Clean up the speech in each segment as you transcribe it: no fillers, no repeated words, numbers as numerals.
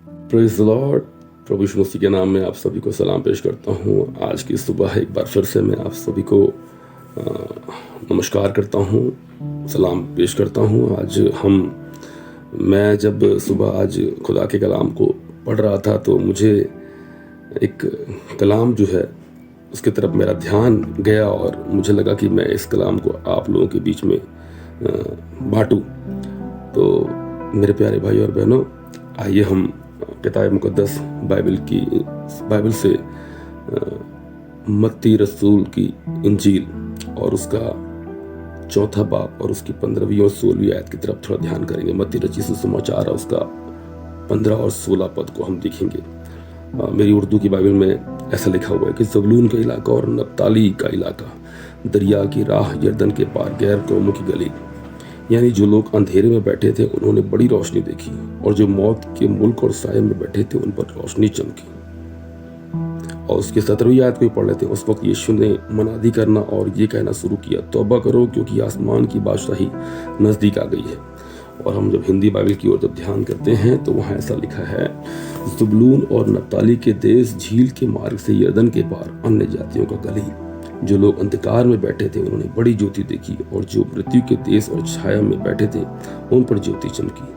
Praise the lord. प्रभु यीशु मसीह के नाम में आप सभी को सलाम पेश करता हूँ। आज की सुबह एक बार फिर से मैं आप सभी को नमस्कार करता हूँ, सलाम पेश करता हूँ। मैं जब सुबह आज खुदा के कलाम को पढ़ रहा था तो मुझे एक कलाम जो है उसकी तरफ मेरा ध्यान गया और मुझे लगा कि मैं इस कलाम को आप लोगों के बीच में बांटूं। तो मेरे प्यारे भाई और बहनों, आइए हम किताब मुकद्दस बाइबल से मत्ती रसूल की इंजील और उसका चौथा बाब और उसकी 15वीं और 16वीं आयत की तरफ थोड़ा ध्यान करेंगे। मत्ती रची सुसमाचार उसका 15 और 16 पद को हम देखेंगे। मेरी उर्दू की बाइबल में ऐसा लिखा हुआ है कि ज़बूलून का इलाका और नप्ताली का इलाका, दरिया की राह, यरदन के पार, गैर कौमों की गली, यानी जो लोग अंधेरे में बैठे थे उन्होंने बड़ी रोशनी देखी, और जो मौत के मुल्क और साये में बैठे थे उन पर रोशनी चमकी। और उसके 17वीं आयत को ही पढ़ लेते हैं। उस वक्त यीशु ने मनादी करना और ये कहना शुरू किया, तौबा करो क्योंकि आसमान की बादशाही नज़दीक आ गई है। और हम जब हिंदी बाइबल की ओर जब ध्यान करते हैं तो वहाँ ऐसा लिखा है, ज़बूलून और नप्ताली के देश, झील के मार्ग से यरदन के पार, अन्य जातियों का गली, जो लोग अंधकार में बैठे थे उन्होंने बड़ी ज्योति देखी, और जो मृत्यु के देश और छाया में बैठे थे उन पर ज्योति चमकी।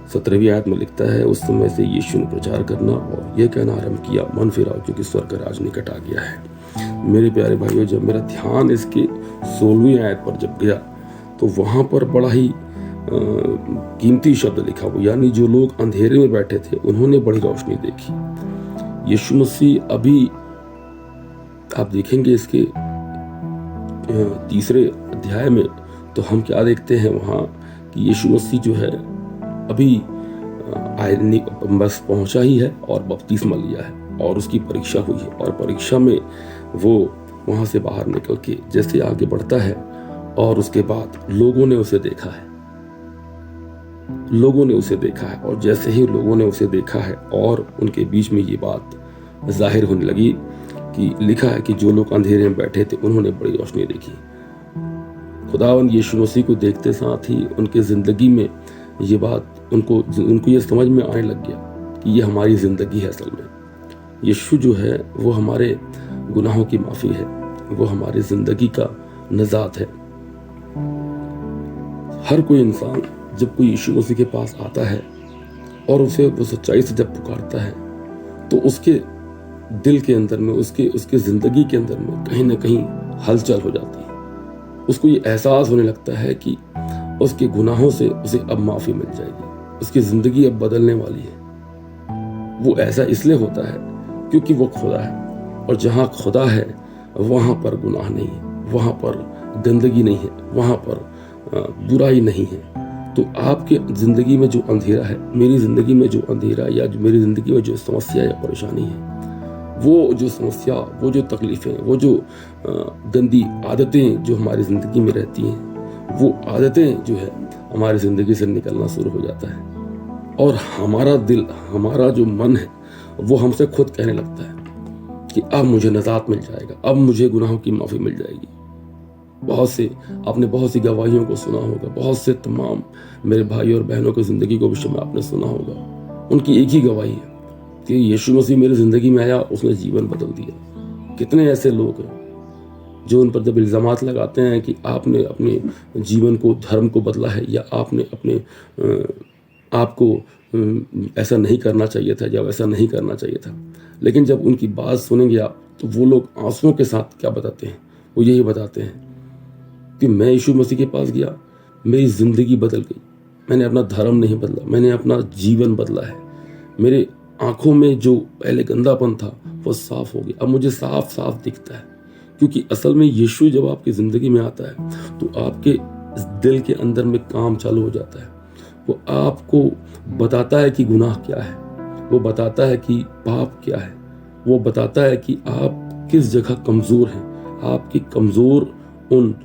17वीं आयत में लिखता है, उस समय से यीशु ने प्रचार करना और यह कहना आरंभ किया, मन फिराओ क्योंकि स्वर्ग का राज निकट आ गया है। मेरे प्यारे भाइयों, जब मेरा ध्यान इसके 16वीं आयत पर जब गया तो वहां पर बड़ा ही कीमती शब्द लिखा हुआ, यानी जो लोग अंधेरे में बैठे थे उन्होंने बड़ी रोशनी देखी। यीशु मसीह, अभी आप देखेंगे इसके 3रे अध्याय में तो हम क्या देखते हैं वहाँ कि यीशु मसीह जो है अभी बस पहुंचा ही है और बपतिस्मा लिया है और उसकी परीक्षा हुई है, और परीक्षा में वो वहाँ से बाहर निकल के जैसे आगे बढ़ता है और उसके बाद लोगों ने उसे देखा है, और जैसे ही लोगों ने उसे देखा है और उनके बीच में ये बात जाहिर होने लगी कि लिखा है कि जो लोग अंधेरे में बैठे थे उन्होंने बड़ी रोशनी देखी। खुदावंद यीशु मसीह को देखते साथ ही उनके जिंदगी में ये बात उनको ये समझ में आने लग गया कि ये हमारी जिंदगी है। असल में यीशु जो है वो हमारे गुनाहों की माफी है, वो हमारी जिंदगी का निजात है। हर कोई इंसान जब कोई यीशु मसीह के पास आता है और उसे वो सच्चाई से जब पुकारता है तो उसके दिल के अंदर में, उसके जिंदगी के अंदर में कहीं ना कहीं हलचल हो जाती है। उसको ये एहसास होने लगता है कि उसके गुनाहों से उसे अब माफी मिल जाएगी, उसकी जिंदगी अब बदलने वाली है। वो ऐसा इसलिए होता है क्योंकि वो खुदा है, और जहाँ खुदा है वहाँ पर गुनाह नहीं है, वहाँ पर गंदगी नहीं है, वहाँ पर बुराई नहीं है। तो आपके जिंदगी में जो अंधेरा है, मेरी जिंदगी में जो अंधेरा या जो मेरी जिंदगी में जो समस्या या परेशानी है, वो जो समस्या, वो जो तकलीफें, वो जो गंदी आदतें जो हमारी ज़िंदगी में रहती हैं, वो आदतें जो है हमारी ज़िंदगी से निकलना शुरू हो जाता है, और हमारा दिल, हमारा जो मन है वो हमसे खुद कहने लगता है कि अब मुझे निजात मिल जाएगा, अब मुझे गुनाहों की माफ़ी मिल जाएगी। आपने बहुत सी गवाहियों को सुना होगा, बहुत से तमाम मेरे भाई और बहनों की ज़िंदगी को विषय में आपने सुना होगा। उनकी एक ही गवाही है कि यीशु मसीह मेरी ज़िंदगी में आया, उसने जीवन बदल दिया। कितने ऐसे लोग हैं जो उन पर जब इल्ज़ामात लगाते हैं कि आपने अपने जीवन को, धर्म को बदला है, या आपने अपने आपको ऐसा नहीं करना चाहिए था या वैसा नहीं करना चाहिए था, लेकिन जब उनकी बात सुनेंगे आप तो वो लोग आंसुओं के साथ क्या बताते हैं? वो यही बताते हैं कि मैं यीशु मसीह के पास गया, मेरी ज़िंदगी बदल गई, मैंने अपना धर्म नहीं बदला, मैंने अपना जीवन बदला है, मेरे आंखों में जो पहले गंदापन था वो साफ हो गया, अब मुझे साफ साफ दिखता है। क्योंकि असल में यीशु जब आपकी ज़िंदगी में आता है तो आपके दिल के अंदर में काम चालू हो जाता है। वो आपको बताता है कि गुनाह क्या है, वो बताता है कि पाप क्या है, वो बताता है कि आप किस जगह कमज़ोर हैं, आपकी कमज़ोर उन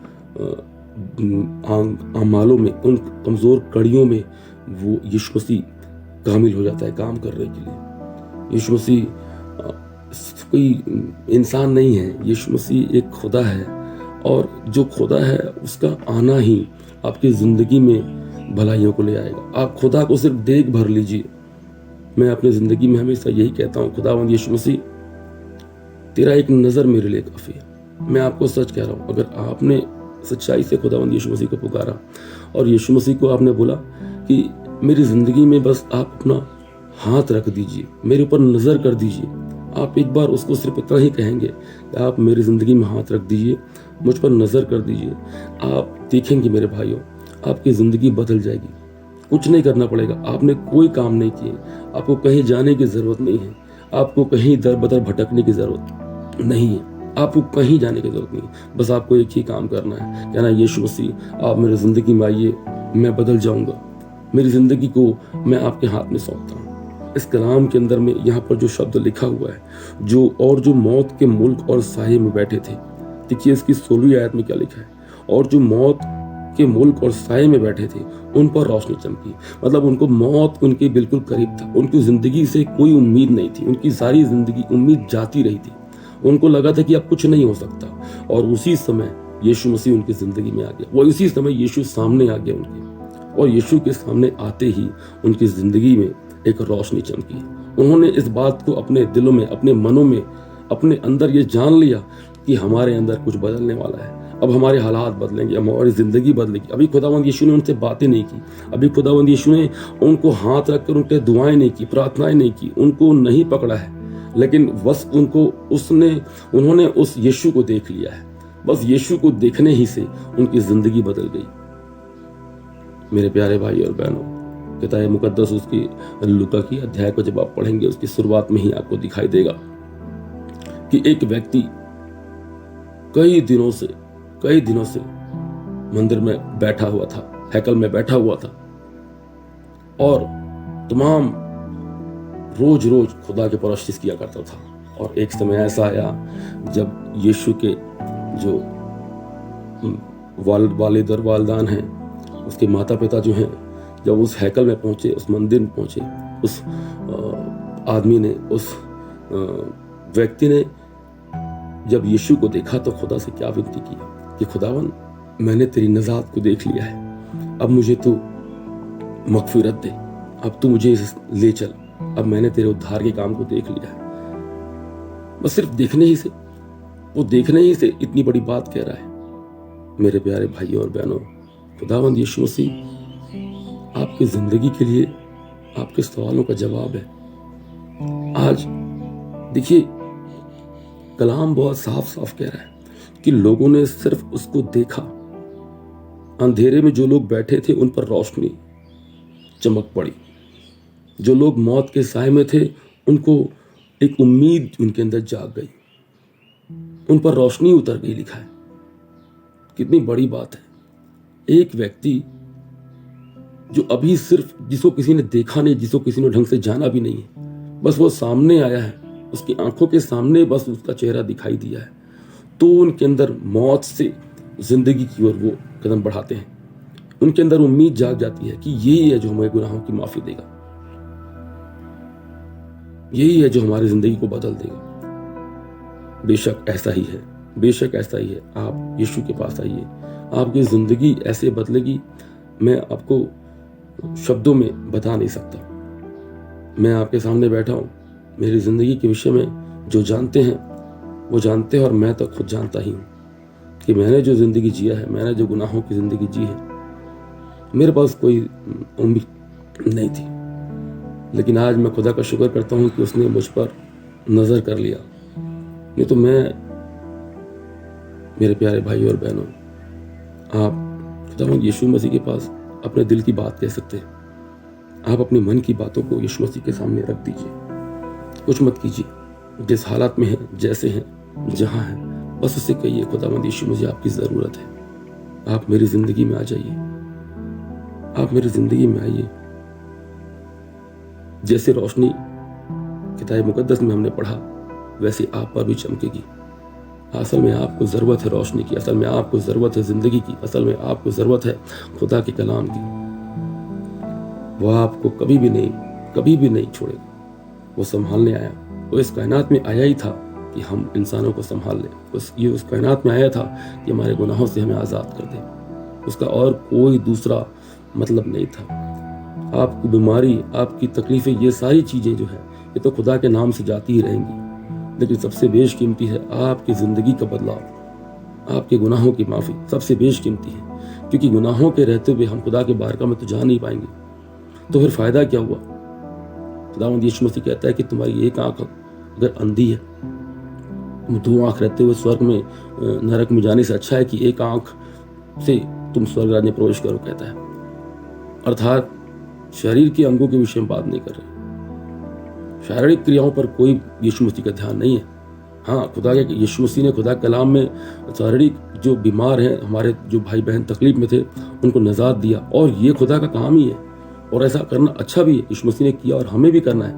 आमालों में, उन कमज़ोर कड़ियों में वो यीशु मसीह कामिल हो जाता है काम करने के लिए। यीशु मसीह कोई इंसान नहीं है, यीशु मसीह एक खुदा है, और जो खुदा है उसका आना ही आपकी ज़िंदगी में भलाइयों को ले आएगा। आप खुदा को सिर्फ देख भर लीजिए, मैं अपनी ज़िंदगी में हमेशा यही कहता हूँ, खुदावंद यीशु मसीह, तेरा एक नज़र मेरे लिए काफ़ी है। मैं आपको सच कह रहा हूँ, अगर आपने सच्चाई से खुदावंद यीशु मसीह को पुकारा और यीशु मसीह को आपने बोला कि मेरी ज़िंदगी में बस आप अपना हाथ रख दीजिए, मेरे ऊपर नज़र कर दीजिए, आप एक बार उसको सिर्फ इतना ही कहेंगे कि आप मेरी ज़िंदगी में हाथ रख दीजिए, मुझ पर नज़र कर दीजिए, आप देखेंगे मेरे भाइयों, आपकी ज़िंदगी बदल जाएगी। कुछ नहीं करना पड़ेगा, आपने कोई काम नहीं किए, आपको कहीं जाने की ज़रूरत नहीं है, आपको कहीं दर बदर भटकने की ज़रूरत नहीं है, आपको कहीं जाने की ज़रूरत नहीं, बस आपको एक ही काम करना है, कहना यीशु मसीह आप मेरी ज़िंदगी में आइए, मैं बदल जाऊँगा, मेरी ज़िंदगी को मैं आपके हाथ में सौंपता हूँ। इस कलाम के अंदर में यहाँ पर जो शब्द लिखा हुआ है, जो मौत के मुल्क और साये में बैठे थे, देखिए इसकी 16वीं आयत में क्या लिखा है, और जो मौत के मुल्क और साये में बैठे थे उन पर रोशनी चमकी। मतलब उनको मौत उनके बिल्कुल करीब था, उनकी ज़िंदगी से कोई उम्मीद नहीं थी, उनकी सारी ज़िंदगी उम्मीद जाती रही थी, उनको लगा था कि अब कुछ नहीं हो सकता। और उसी समय यीशु मसीह उनकी ज़िंदगी में आ गया, वो उसी समय यीशु सामने आ गया उनके, और यीशु के सामने आते ही उनकी ज़िंदगी में एक रोशनी चमकी। उन्होंने इस बात को अपने दिलों में, अपने मनों में, अपने अंदर ये जान लिया कि हमारे अंदर कुछ बदलने वाला है, अब हमारे हालात बदलेंगे, हमारी ज़िंदगी बदलेगी। अभी खुदावंद यीशु ने उनसे बातें नहीं की, अभी खुदावंद यीशु ने उनको हाथ रखकर उनके दुआएं नहीं की, प्रार्थनाएं नहीं की, उनको नहीं पकड़ा है, लेकिन बस उन्होंने उस यीशु को देख लिया है। बस यीशु को देखने ही से उनकी ज़िंदगी बदल गई। मेरे प्यारे भाई और बहनों, किताब मुकद्दस उसकी लूका की अध्याय को जब आप पढ़ेंगे, उसकी शुरुआत में ही आपको दिखाई देगा कि एक व्यक्ति कई दिनों से मंदिर में बैठा हुआ था, हैकल में बैठा हुआ था, और तमाम रोज खुदा के परस्तिश किया करता था। और एक समय ऐसा आया जब यीशु के जो वालिद और वालिदान हैं, उसके माता पिता जो हैं, जब उस हैकल में पहुंचे, उस मंदिर में पहुंचे, उस आदमी ने, उस व्यक्ति ने जब यीशु को देखा तो खुदा से क्या विनती की कि खुदावन, मैंने तेरी नजात को देख लिया है, अब मुझे तू मगफिरत दे, अब तू मुझे ले चल, अब मैंने तेरे उद्धार के काम को देख लिया है। बस सिर्फ देखने ही से इतनी बड़ी बात कह रहा है। मेरे प्यारे भाइयों और बहनों, खुदावंद यीशु मसीह आपकी जिंदगी के लिए आपके सवालों का जवाब है। आज देखिए, कलाम बहुत साफ कह रहा है कि लोगों ने सिर्फ उसको देखा, अंधेरे में जो लोग बैठे थे उन पर रोशनी चमक पड़ी, जो लोग मौत के साए में थे उनको एक उम्मीद उनके अंदर जाग गई, उन पर रोशनी उतर गई। लिखा है, कितनी बड़ी बात है। एक व्यक्ति जो अभी सिर्फ, जिसको किसी ने देखा नहीं, जिसको किसी ने ढंग से जाना भी नहीं है, बस वो सामने आया है, उसकी आंखों के सामने बस उसका चेहरा दिखाई दिया है, तो उनके अंदर मौत से जिंदगी की ओर वो कदम बढ़ाते हैं। उनके अंदर उम्मीद जाग जाती है कि यही है जो हमें गुनाहों की माफी देगा, यही है जो हमारी जिंदगी को बदल देगा। बेशक ऐसा ही है, बेशक ऐसा ही है। आप यीशु के पास आइए, आपकी जिंदगी ऐसे बदलेगी, मैं आपको शब्दों में बता नहीं सकता। मैं आपके सामने बैठा हूं, मेरी जिंदगी के विषय में जो जानते हैं वो जानते हैं, और मैं तो खुद जानता ही हूं कि मैंने जो जिंदगी जिया है, मैंने जो गुनाहों की जिंदगी जी है, मेरे पास कोई उम्मीद नहीं थी, लेकिन आज मैं खुदा का शुक्र करता हूं कि उसने मुझ पर नजर कर लिया। नहीं तो मैं, मेरे प्यारे भाई और बहनों, आप खुदावंद यीशु मसीह के पास अपने दिल की बात कह सकते हैं। आप अपने मन की बातों को यीशु मसीह के सामने रख दीजिए, कुछ मत कीजिए। जिस हालात में है, जैसे हैं, जहां हैं, बस उससे कहिए, खुदावंद यीशु, मुझे आपकी जरूरत है, आप मेरी जिंदगी में आ जाइए, आप मेरी जिंदगी में आइए। जैसे रोशनी किताब मुकद्दस में हमने पढ़ा, वैसे आप पर भी चमकेगी। असल में आपको जरूरत है रोशनी की, असल में आपको जरूरत है जिंदगी की, असल में आपको जरूरत है खुदा के कलाम की। वह आपको कभी भी नहीं छोड़ेगा। वो संभालने आया, वो इस कायनात में आया ही था कि हम इंसानों को संभाल ले। ये उस कायनात में आया था कि हमारे गुनाहों से हमें आजाद कर दे। उसका और कोई दूसरा मतलब नहीं था। आपकी बीमारी, आपकी तकलीफें, ये सारी चीज़ें जो है ये तो खुदा के नाम से जाती ही रहेंगी, लेकिन सबसे बेशकीमती है आपकी ज़िंदगी का बदलाव, आपके गुनाहों की माफ़ी सबसे बेशकीमती है, क्योंकि गुनाहों के रहते हुए हम खुदा के बारगाह में तो जा नहीं पाएंगे। तो फिर फ़ायदा क्या हुआ? खुदावंद यीशु मसीह कहता है कि तुम्हारी एक आंख अगर अंधी है, दो आंख रहते हुए स्वर्ग में नरक में जाने से अच्छा है कि एक आंख से तुम स्वर्ग राज्य में प्रवेश करो, कहता है। अर्थात शरीर के अंगों के विषय में बात नहीं कर रहे, शारीरिक क्रियाओं पर कोई यीशु मसीह का ध्यान नहीं है। हाँ, खुदा के यीशु मसीह ने खुदा कलाम में शारीरिक जो बीमार हैं, हमारे जो भाई बहन तकलीफ में थे, उनको निजात दिया, और ये खुदा का काम ही है, और ऐसा करना अच्छा भी है। यीशु मसीह ने किया और हमें भी करना है।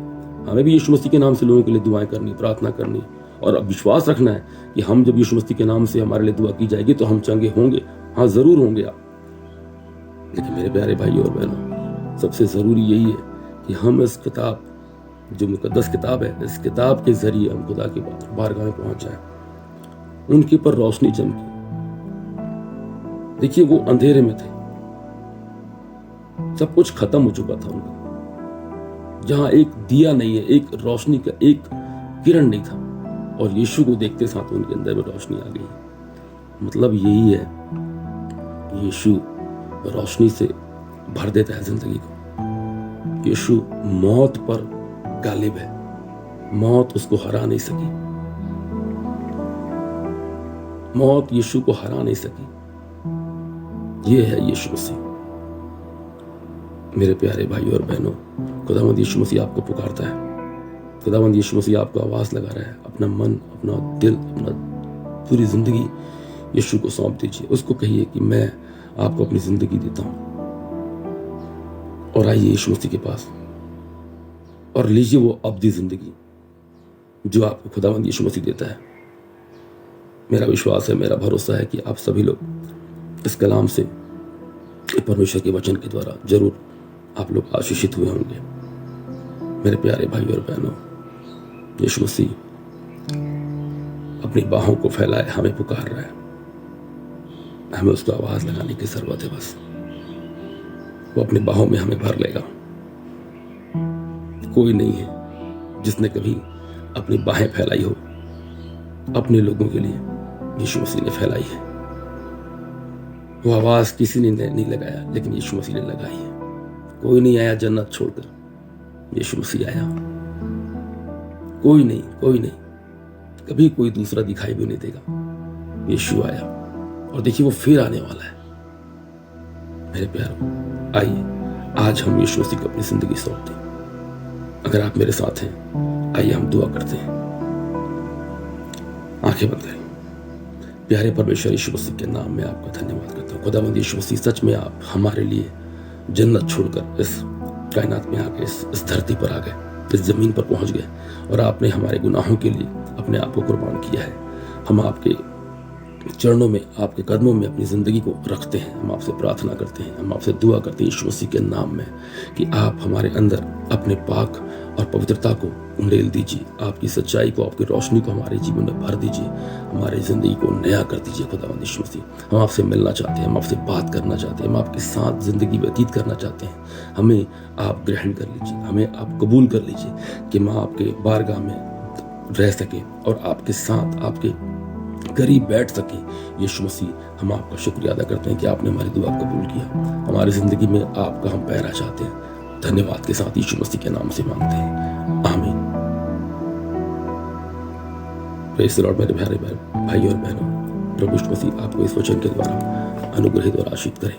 हमें भी यीशु मसीह के नाम से लोगों के लिए दुआएं करनी, प्रार्थना करनी, और अब विश्वास रखना है कि हम जब यीशु मसीह के नाम से हमारे लिए दुआ की जाएगी तो हम चंगे होंगे। हाँ, जरूर होंगे आप। लेकिन मेरे प्यारे भाइयों और बहनों, सबसे जरूरी यही है कि हम इस किताब, जो मुकद्दस किताब है, इस किताब के जरिए हम खुदा के बारगाह में पहुंच जाए, उनके पर रोशनी चमके। देखिए, वो अंधेरे में थे, सब कुछ खत्म हो चुका था उनका, जहां एक दिया नहीं है, एक रोशनी का एक किरण नहीं था, और यीशु को देखते साथ उनके अंदर में रोशनी आ गई। मतलब यही है, यीशु रोशनी से भर देता है जिंदगी को। यीशु मौत पर गालिब है, मौत उसको हरा नहीं सकी, मौत यीशु को हरा नहीं सकी। ये है यीशु मसीह। मेरे प्यारे भाइयों और बहनों, खुदावंद यीशु मसीह आपको पुकारता है। खुदावंद यीशु मसीह आपको आवाज लगा रहा है। अपना मन, अपना दिल, अपना पूरी जिंदगी यीशु को सौंप दीजिए। उसको कहिए कि मैं आपको अपनी जिंदगी देता हूं, और आइए यीशु मसीह के पास और लीजिए वो अब्दी जिंदगी जो आपको खुदावंद यीशु मसीह देता है। मेरा विश्वास है, मेरा भरोसा है कि आप सभी लोग इस कलाम से, परमेश्वर के वचन के द्वारा जरूर आप लोग आशीषित हुए होंगे। मेरे प्यारे भाइयों और बहनों, यीशु मसीह अपनी बाहों को फैलाए हमें पुकार रहा है। हमें उसको आवाज लगाने की जरूरत है। बस वो अपनी बाहों में हमें भर लेगा। कोई नहीं है जिसने कभी अपनी बाहें फैलाई हो अपने लोगों के लिए, यीशु मसीह ने फैलाई है। वो आवाज किसी ने नहीं लगाया, लेकिन यीशु मसीह ने लगाई है। कोई नहीं आया जन्नत छोड़कर, यीशु मसीह आया। कोई नहीं, कोई नहीं, कभी कोई दूसरा दिखाई भी नहीं देगा। यीशु आया, और देखिए वो फिर आने वाला है। मेरे प्यारों, आइए आज हम यीशु मसीह को अपनी जिंदगी सौंप दें। अगर आप मेरे साथ हैं, आइए हम दुआ करते हैं। आंखें बंद करें। प्यारे परमेश्वर यीशु मसीह के नाम में आपका धन्यवाद करता हूँ। खुदावंद यीशु मसीह, सच में आप हमारे लिए जन्नत छोड़कर इस कायनात में आ गए, इस धरती पर आ गए, इस जमीन पर पहुंच गए, और आपने हमारे गुनाहों के लिए अपने आप को कुर्बान किया है। हम आपके चरणों में, आपके कदमों में अपनी जिंदगी को रखते हैं। हम आपसे प्रार्थना करते हैं, हम आपसे दुआ करते हैं यीशु मसीह के नाम में कि आप हमारे अंदर अपने पाक और पवित्रता को उंडेल दीजिए, आपकी सच्चाई को, आपकी रोशनी को हमारे जीवन में भर दीजिए, हमारी जिंदगी को नया कर दीजिए। खुदावंद यीशु मसीह, हम आपसे मिलना चाहते हैं, हम आपसे बात करना चाहते हैं, हम आपके साथ जिंदगी व्यतीत करना चाहते हैं। हमें आप ग्रहण कर लीजिए, हमें आप कबूल कर लीजिए कि हम आपके बारगाह में रह सके और आपके साथ, आपके करीब बैठ सके। यीशु मसीह, हम आपका शुक्रिया अदा करते हैं कि आपने हमारी दुआ कबूल किया। हमारी जिंदगी में आपका हम पैरा चाहते हैं। धन्यवाद के साथ यीशु मसीह के नाम से मांगते हैं, आमीन। Praise the Lord. मेरे प्यारे भाई और बहनों, प्रभु यीशु मसीह आपको इस वचन के द्वारा अनुग्रहित और आशीष करें।